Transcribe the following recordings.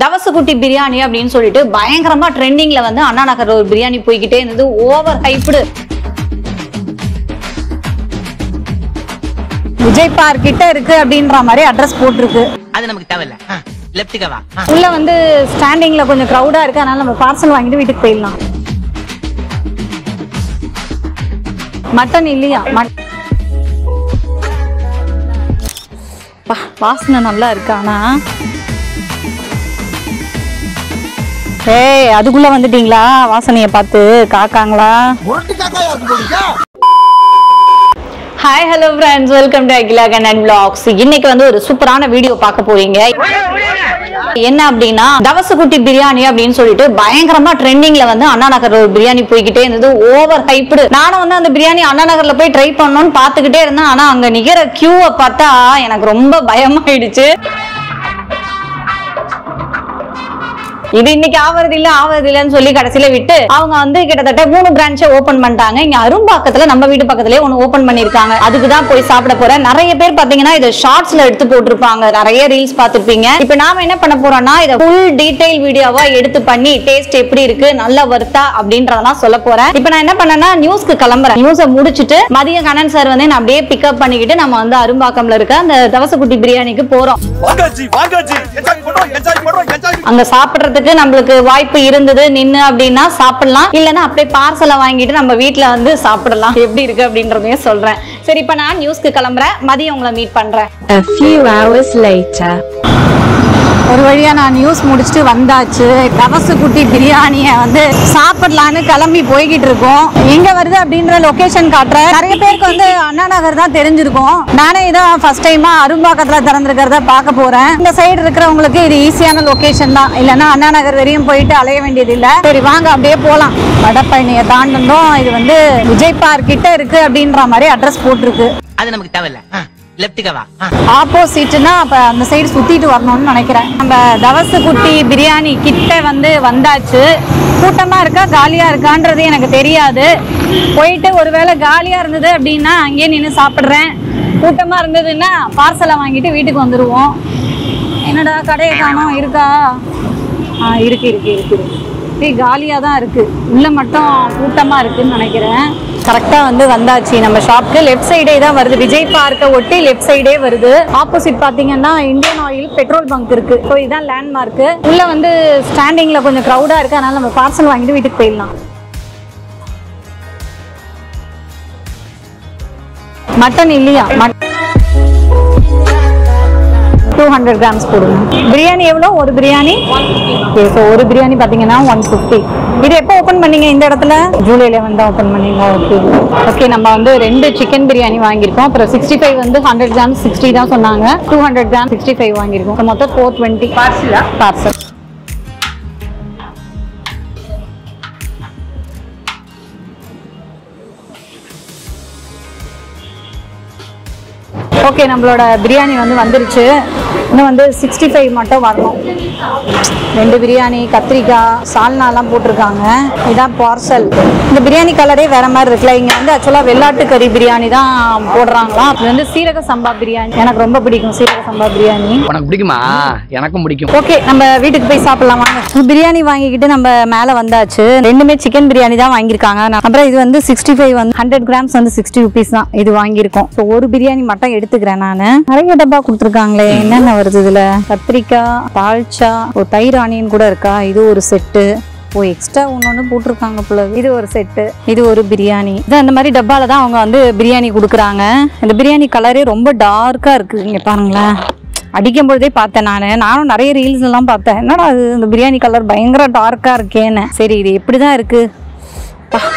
தவசகுட்டி பிரியாணி அப்படின்னு சொல்லிட்டு பயங்கரமா ட்ரெண்டிங்ல வந்து அண்ணா நகர் ஒரு பிரியாணி போய்கிட்டே இருந்தது. Over hyped. விஜய் பார்க் கிட்ட இருக்கு அப்படின்ற மாதிரி அட்ரஸ் போட்டிருக்கு. அது நமக்கு தேவையில்ல. லெஃப்ட்க்கு வா. உள்ள வந்து ஸ்டாண்டிங்ல கொஞ்சம் கிரவுடா இருக்கு, அதனால நம்ம பார்சல் வாங்கிட்டு வீட்டுக்கு போயிடலாம். மட்டன் இல்லையா? வாசனை நல்லா இருக்கு. ஆனா ஏய், அதுக்குள்ள வந்துட்டீங்களா? வாசனைய பார்த்து காக்காங்களா? Hi hello friends, welcome to Akila Kannan vlogs. இன்னைக்கு வந்து ஒரு சூப்பரான வீடியோ பார்க்க போறீங்க. என்ன அப்படின்னா தவசகுட்டி பிரியாணி அப்படின்னு சொல்லிட்டு பயங்கரமா ட்ரெண்டிங்ல வந்து அண்ணா நகர் ஒரு பிரியாணி போய்கிட்டே இருந்தது. Over hyped. நானும் வந்து அந்த பிரியாணி அண்ணா நகர்ல போய் ட்ரை பண்ணணும்னு பாத்துக்கிட்டே இருந்தேன். ஆனா அங்க நிக்கிற கியூவை பார்த்தா எனக்கு ரொம்ப பயமாயிடுச்சு. இது இன்னைக்கு ஆவறது இல்லன்னு சொல்லி கடைசியில விட்டு அவங்க வந்து கிட்டத்தட்ட 3 பிரான்ச்சை ஓபன் பண்ணிட்டாங்க. இங்க அரும்பாக்கத்துல நம்ம வீட்டு பக்கத்துலயே ஒன்னு ஓபன் பண்ணிருக்காங்க. அதுக்குதான் போய் சாப்பிட போறேன். நிறைய பேர் பாத்தீங்கன்னா இதை ஷார்ட்ஸ்ல எடுத்து போட்டிருப்பாங்க, நிறைய ரீல்ஸ் பாத்துருப்பீங்க. இப்ப நாம என்ன பண்ண போறோம்னா இதை ஃபுல் டீடைல் வீடியோவா எடுத்து பண்ணி டேஸ்ட் எப்படி இருக்கு, நல்ல வர்த்தா அப்படின்றதெல்லாம் சொல்ல போறேன். இப்ப நான் என்ன பண்ணேன்னா நியூஸ்க்கு கிளம்புறேன். நியூஸை முடிச்சுட்டு மதியம் கண்ணன் சார் வந்து நான் அப்படியே பிக்கப் பண்ணிக்கிட்டு நம்ம வந்து அரும்பாக்கம்ல இருக்க அந்த தவசகுட்டி பிரியாணிக்கு போறோம். அங்க சாப்பிடுறது நம்மளுக்கு வாய்ப்பு இருந்தது நின்னு அப்படின்னா சாப்பிடலாம், இல்லனா அப்படியே பார்சலை வாங்கிட்டு நம்ம வீட்ல வந்து சாப்பிடலாம். எப்படி இருக்கு அப்படின்றதையும் சொல்றேன். சரி, இப்ப நான் நியூஸ்க்கு கிளம்புறேன். மதியம் உங்களை மீட் பண்றேன். A few hours later. ஒரு வழியா நான் நியூஸ் முடிச்சுட்டு வந்தாச்சு. தவசகுட்டி பிரியாணியை வந்து சாப்பிடலான்னு கிளம்பி போய்கிட்டு இருக்கோம். எங்க வருது அப்படின்ற லொகேஷன் காட்டுறேன். நிறைய பேருக்கு வந்து அண்ணா நகர் தான் தெரிஞ்சிருக்கும். நானே இதான் ஃபர்ஸ்ட் டைமா அரும்பாக்கத்துல திறந்திருக்கிறத பார்க்க போறேன். இந்த சைடு இருக்கிறவங்களுக்கு இது ஈஸியான லொகேஷன் தான், இல்லைன்னா அண்ணா நகர் வரையும் போயிட்டு அலைய வேண்டியது இல்லை. சரி வாங்க அப்படியே போலாம். வடபழனியை தாண்டணும். இது வந்து விஜய் பார்க் கிட்ட இருக்கு அப்படின்ற மாதிரி அட்ரஸ் போட்டிருக்கு. அது நமக்கு தேவையில்ல. லெஃப்ட்க்கு வா. ஆப்போசிட்னா அப்ப அந்த சைடு சுத்திட்டு வரணும்னு நினைக்கிறேன். நம்ம தவசகுட்டி பிரியாணி கிட்ட வந்து வந்தாச்சு. கூட்டமா இருக்கா காலியா இருக்கான்றது எனக்கு தெரியாது. போயிட்டு ஒருவேளை காலியா இருந்தது அப்படின்னா அங்கேயே நின்று சாப்பிட்றேன். கூட்டமா இருந்ததுன்னா பார்சலை வாங்கிட்டு வீட்டுக்கு வந்துருவோம். என்னடா கடையை காணோம்? இருக்கா? இருக்கு. காலியா தான் இருக்கு. உள்ள மட்டும் கூட்டமா இருக்குன்னு நினைக்கிறேன். கரெக்டா வந்து வந்தாச்சு நம்ம ஷாப்க்கு. லெஃப்ட் சைடே தான் வருது. விஜய் பார்க்க ஒட்டி லெஃப்ட் சைடே வருது. ஆப்போசிட் பாத்தீங்கன்னா இந்தியன் ஆயில் பெட்ரோல் பங்க் இருக்கு. ஸோ இதுதான் லேண்ட்மார்க். உள்ள வந்து ஸ்டாண்டிங்ல கொஞ்சம் கிரௌடா இருக்கு, அதனால நம்ம பார்சல் வாங்கிட்டு வீட்டுக்கு போயிடலாம். மட்டன் இல்லையா? 200 grams போடுங்க. பிரியாணி எவ்வளோ? ஒரு பிரியாணி ஸோ ஒரு பிரியாணி பார்த்தீங்கன்னா 150. இது எப்போ ஓப்பன் பண்ணீங்க இந்த இடத்துல? ஜூலை 11 தான் ஓப்பன் பண்ணீங்க. ஓகே நம்ம வந்து 2 சிக்கன் பிரியாணி வாங்கியிருக்கோம். அப்புறம் 65 வந்து 100 grams 60 தான் சொன்னாங்க. 200 grams 65 வாங்கியிருக்கோம். மொத்தம் 420 பார்சல். ஓகே, நம்மளோட பிரியாணி வந்து வந்துருச்சு. இன்னும் வந்து 65 மட்டும் வரணும். 2 பிரியாணி, கத்திரிக்காய், சால்னாலாம் போட்டிருக்காங்க. இதான் பார்சல். இந்த பிரியாணி கலரே வேற மாதிரி இருக்குல்ல. இங்கே வந்து ஆக்சுவலாக வெள்ளாட்டு கறி பிரியாணி தான் போடுறாங்களாம். இது வந்து சீரக சம்பா பிரியாணி. எனக்கு ரொம்ப பிடிக்கும் சீரக சம்பா பிரியாணி. உனக்கு பிடிக்குமா? எனக்கும் பிடிக்கும். ஓகே, நம்ம வீட்டுக்கு போய் சாப்பிடலாம் வாங்க. பிரியாணி வாங்கிக்கிட்டு நம்ம மேலே வந்தாச்சு. ரெண்டுமே சிக்கன் பிரியாணி தான் வாங்கியிருக்காங்க. அப்புறம் இது வந்து 65 வந்து 100 grams வந்து 60 rupees தான் இது வாங்கியிருக்கோம். ஸோ ஒரு பிரியாணி மட்டும் எடுத்துக்கிறேன் நான். நிறைய டப்பா கொடுத்துருக்காங்களே, என்னென்ன வருது இதுல? கத்திரிக்காய், தால்ச்சா, ஒரு தயிர் ஆனியன் கூட இருக்கா. இது ஒரு செட்டு. எக்ஸ்ட்ரா ஒன்னொன்னு போட்டிருக்காங்க போல. இது ஒரு செட்டு. இது ஒரு பிரியாணி. இது அந்த மாதிரி டப்பால தான் அவங்க வந்து பிரியாணி கொடுக்குறாங்க. இந்த பிரியாணி கலரே ரொம்ப டார்க்கா இருக்கு. இங்க பாருங்களேன், அடிக்கும் பொழுதே பார்த்தேன் நானும் நிறைய ரீல்ஸ் எல்லாம் பார்த்தேன். என்னடா அது இந்த பிரியாணி கலர் பயங்கர டார்க்கா இருக்கேன்னு. சரி இது எப்படிதான் இருக்கு?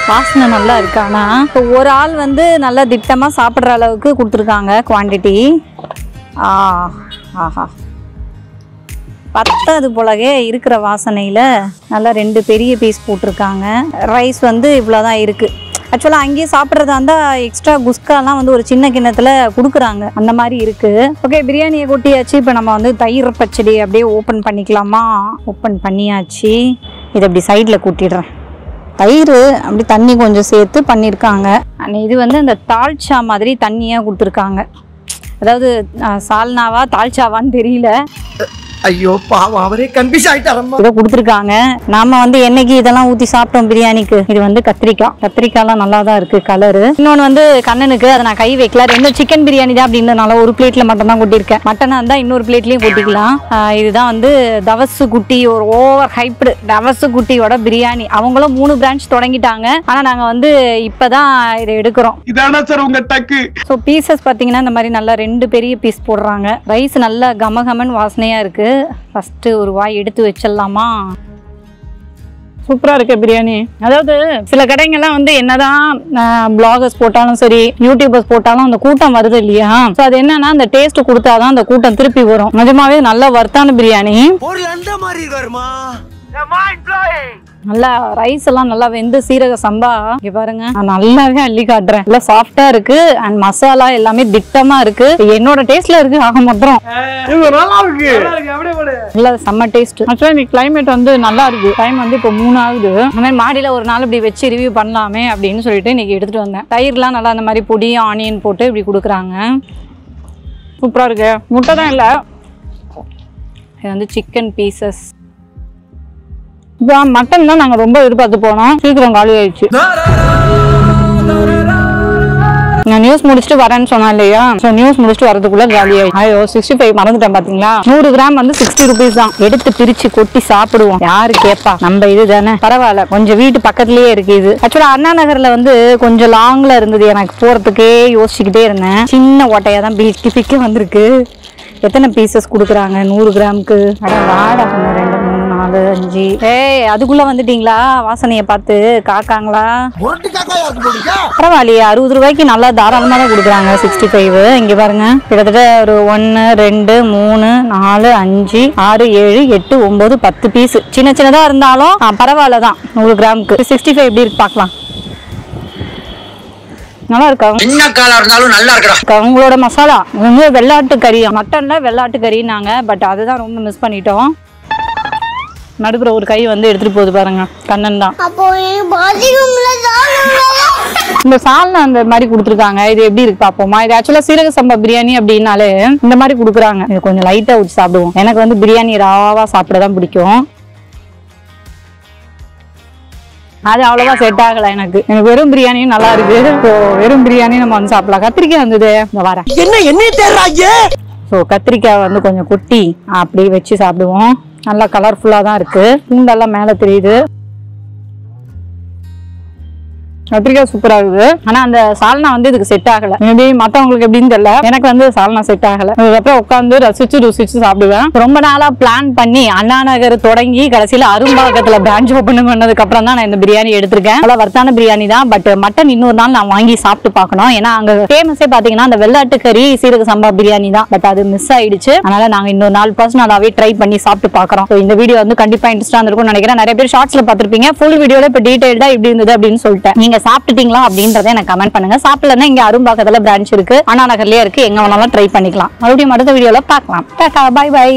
வாசனை நல்லா இருக்கு. ஆனா ஒரு ஆள் வந்து நல்லா திட்டமா சாப்பிட்ற அளவுக்கு கொடுத்துருக்காங்க குவான்டிட்டி. ஆஹா, பத்தாது போலவே இருக்கிற வாசனையில் நல்லா 2 பெரிய பீஸ் போட்டிருக்காங்க. ரைஸ் வந்து இவ்வளோதான் இருக்குது. ஆக்சுவலாக அங்கேயே சாப்பிட்றதா இருந்தால் எக்ஸ்ட்ரா குஸ்காலாம் வந்து ஒரு சின்ன கிண்ணத்தில் கொடுக்குறாங்க, அந்த மாதிரி இருக்குது. ஓகே, பிரியாணியை கொட்டியாச்சு. இப்போ நம்ம வந்து தயிர் பச்சடி அப்படியே ஓப்பன் பண்ணிக்கலாமா? ஓப்பன் பண்ணியாச்சு. இதை அப்படி சைடில் கூட்டிடுறேன். தயிர் அப்படி தண்ணி கொஞ்சம் சேர்த்து பண்ணியிருக்காங்க. இது வந்து இந்த தால்ச்சா மாதிரி தண்ணியாக கொடுத்துருக்காங்க. அதாவது சால்னாவா தால்ச்சாவான்னு தெரியல. ஐயோ பாவம் அவரே கன்ஃபியூஸ் ஆயிட்டாரம்மா. இதை கொடுத்துருக்காங்க. நாம வந்து என்னைக்கு இதெல்லாம் ஊத்தி சாப்பிட்டோம் பிரியாணிக்கு. இது வந்து கத்திரிக்காய்லாம் நல்லா தான் இருக்கு கலரு. இன்னொன்னு வந்து கண்ணனுக்கு அதை நான் கை வைக்கல. ரெண்டும் சிக்கன் பிரியாணி தான் அப்படின்றதுனால ஒரு பிளேட்ல மட்டும் தான் கொட்டிருக்கேன். மட்டனா இருந்தா இன்னொரு பிளேட்லயும் கொட்டிக்கலாம். இதுதான் வந்து தவசு குட்டி, ஒரு ஓவர் ஹைப்டு தவசு குட்டியோட பிரியாணி. அவங்களும் 3 பிரான்ச் தொடங்கிட்டாங்க. ஆனா நாங்க வந்து இப்பதான் இதை எடுக்கிறோம். இதானா சார் உங்க டக்கு. ஸோ பீசஸ் பார்த்தீங்கன்னா இந்த மாதிரி நல்லா 2 பெரிய பீஸ் போடுறாங்க. ரைஸ் நல்லா கமகமன் வாசனையா இருக்கு. ஃபர்ஸ்ட் ஒரு வாய் எடுத்து வச்சிடலாமா? சூப்பரா இருக்கு பிரியாணி. அதாவது சில கடைங்கெல்லாம் வந்து என்னதான் பிளாகர்ஸ் போட்டாலும் சரி, யூடியூபர்ஸ் போட்டாலும் அந்த கூட்டம் வருது இல்லையா? ஸோ அது என்னன்னா அந்த டேஸ்ட் கொடுத்தாதான் அந்த கூட்டம் திருப்பி வரும். நிஜமாவே நல்ல வர்த்தான பிரியாணி. ஒரு லண்ட மாதிரி இருக்காருமா. நல்லா ரைஸ் எல்லாம் நல்லா வெந்து சீரக சம்பா. இங்க பாருங்க, நான் நல்லாவே அள்ளி காட்டுறேன். நல்லா சாஃப்டா இருக்கு அண்ட் மசாலா எல்லாமே திட்டமா இருக்கு. என்னோட டேஸ்ட்ல இருக்கு. ஆக மொத்தம் நல்லா இருக்கு. நல்லா செம்ம டேஸ்ட். ஆக்சுவலா இன்னைக்கு கிளைமேட் வந்து நல்லா இருக்கு. டைம் வந்து இப்போ 3 ஆகுது. அந்த மாதிரி மாடியில ஒரு நாள் இப்படி வச்சு ரிவ்யூ பண்ணலாமே அப்படின்னு சொல்லிட்டு இன்னைக்கு எடுத்துட்டு வந்தேன். தயிர்லாம் நல்லா அந்த மாதிரி பொடி ஆனியன் போட்டு இப்படி கொடுக்குறாங்க. சூப்பரா இருக்கு. முட்டை தான் இல்லை, இது வந்து சிக்கன் பீசஸ். இப்போ மட்டன் தான் நாங்கள் ரொம்ப எதிர்பார்த்து போனோம். சீக்கிரம் காலி ஆயிடுச்சு. நான் நியூஸ் முடிச்சுட்டு வரேன்னு சொன்னேன் இல்லையா? ஸோ நியூஸ் முடிச்சுட்டு வரதுக்குள்ள காலி ஆயிடுச்சு. ஐயோ 65 மறந்துட்டேன் பாத்தீங்களா? 100 கிராம் வந்து 60 rupees தான். எடுத்து பிரிச்சு கொட்டி சாப்பிடுவோம். யாரு கேப்பா? நம்ம இது தானே. பரவாயில்ல, கொஞ்சம் வீட்டு பக்கத்துலயே இருக்கு இது. ஆக்சுவலா அண்ணா நகர்ல வந்து கொஞ்சம் லாங்ல இருந்தது. எனக்கு போறதுக்கே யோசிச்சுக்கிட்டே இருந்தேன். சின்ன ஓட்டையா தான் பிக்க வந்திருக்கு. எத்தனை பீசஸ் கொடுக்குறாங்க 100 கிராமுக்கு? அட வாடா, 2 3 4 5. ஏய், அதுக்குள்ள வந்துட்டீங்களா? வாசனையை பார்த்து காக்காங்களா? பரவாயில்லையே, 60 ரூபாய்க்கு நல்லா தாராளமா தான் கொடுக்குறாங்க 65. இங்க பாருங்க, கிட்டத்தட்ட ஒரு 1 2 3 4 5 6 7 8 9 10 பீஸ். சின்ன சின்னதா இருந்தாலும் பரவாயில்ல தான் 100 கிராமுக்கு. 65 எப்படி இருக்கு பார்க்கலாம். நல்லா இருக்கா? சின்ன காலா இருந்தாலும் நல்லா இருக்கா. அவங்களோட மசாலா வந்து வெள்ளாட்டு கறி. மட்டன்ல வெள்ளாட்டு கறினாங்க. பட் அதுதான் ரொம்ப மிஸ் பண்ணிட்டோம். நடுப்புற ஒரு கை வந்து எடுத்துட்டு போகுது பாருங்க, கண்ணன் தான். இந்த சால்னா அந்த மாதிரி கொடுத்துருக்காங்க. இது எப்படி இருக்கு பாப்போமா? இது ஆக்சுவலா சீரக சம்பா பிரியாணி அப்படின்னாலே இந்த மாதிரி கொடுக்குறாங்க. இது கொஞ்சம் லைட்டா ஊற்றி சாப்பிடுவோம். எனக்கு வந்து பிரியாணி ராவா சாப்பிடதான் பிடிக்கும். அது அவ்வளவா செட் ஆகல எனக்கு. வெறும் பிரியாணியும் நல்லா இருக்கு. வெறும் பிரியாணி நம்ம வந்து சாப்பிடலாம். கத்திரிக்காய் வந்தது, இந்த வாரம் என்ன தேடுறாங்க? ஸோ கத்திரிக்காய் வந்து கொஞ்சம் கொட்டி அப்படி வச்சு சாப்பிடுவோம். நல்லா கலர்ஃபுல்லா தான் இருக்கு. பூண்டெல்லாம் மேல தெரியுது. கத்திரிக்காய் சூப்பரா இருக்குது. ஆனா அந்த சால்னா வந்து இதுக்கு செட் ஆகல. மேபி மத்தவங்களுக்கு எப்படின்னு தெரியல, எனக்கு வந்து சால்னா செட் ஆகல. அதுக்கப்புறம் உட்காந்து ருசிச்சு சாப்பிடுவேன். ரொம்ப நாளா பிளான் பண்ணி அண்ணா நகர் தொடங்கி கடைசியில அரும்பாக்கத்துல பிரான்ச் ஓபன் பண்ணதுக்கு அப்புறம் தான் நான் இந்த பிரியாணி எடுத்திருக்கேன். நல்லா வர்த்தான பிரியாணி தான். பட் மட்டன் இன்னொரு நாள் நான் வாங்கி சாப்பிட்டு பார்க்கணும். ஏன்னா அங்க ஃபேமஸே பாத்தீங்கன்னா அந்த வெள்ளாட்டு கறி சீரக சம்பா பிரியாணி தான். பட் அது மிஸ் ஆயிடுச்சு. அதனால நாங்க இன்னொரு நாள் பர்சனலாவே ட்ரை பண்ணி சாப்பிட்டு பாக்குறோம். இந்த வீடியோ வந்து கண்டிப்பா இன்ட்ரெஸ்டா இருக்கும்னு நினைக்கிறேன். நிறைய பேர் ஷார்ட்ஸ்ல பாத்திருப்பீங்க. ஃபுல் வீடியோல இப்ப டீடைல்டா எப்படி இருந்தது அப்படின்னு சொல்லிட்டேன். நீங்க சாப்பிட்டுட்டீங்களா அப்படின்றத எனக்கு கமெண்ட் பண்ணுங்க. சாப்பிடலன்னா இங்க அரும்பாக்கத்துல பிரான்ச் இருக்கு, அண்ணா நகர்லயே இருக்கு. எங்க வேணாலும் ட்ரை பண்ணிக்கலாம். மறுபடியும் அடுத்த வீடியோல பார்க்கலாம். Tata, bye by.